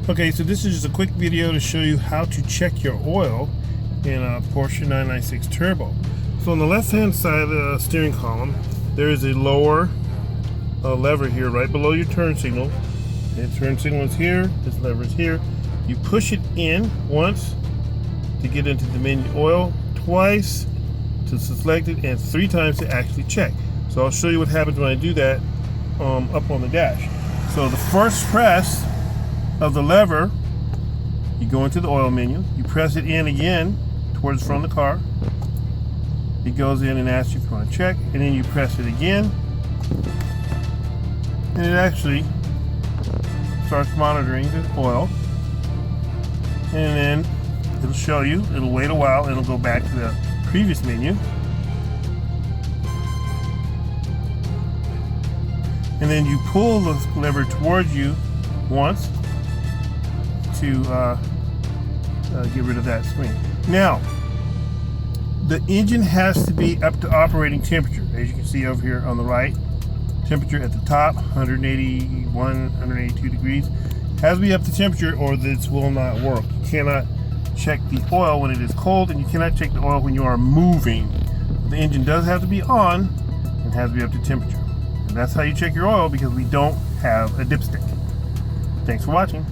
Okay, so this is just a quick video to show you how to check your oil in a Porsche 996 Turbo. So on the left hand side of the steering column, there is a lower lever here right below your turn signal. The turn signal is here, this lever is here. You push it in once to get into the menu, oil twice to select it, and 3 times to actually check. So I'll show you what happens when I do that up on the dash. So the first press of the lever, you go into the oil menu, you press it in again towards the front of the car, it goes in and asks you if you want to check, and then you press it again, and it actually starts monitoring the oil, and then it'll show you, it'll wait a while, and it'll go back to the previous menu, and then you pull the lever towards you once to get rid of that screen. Now, the engine has to be up to operating temperature. As you can see over here on the right, temperature at the top, 181, 182 degrees. Has to be up to temperature or this will not work. You cannot check the oil when it is cold, and you cannot check the oil when you are moving. The engine does have to be on and has to be up to temperature. And that's how you check your oil, because we don't have a dipstick. Thanks for watching.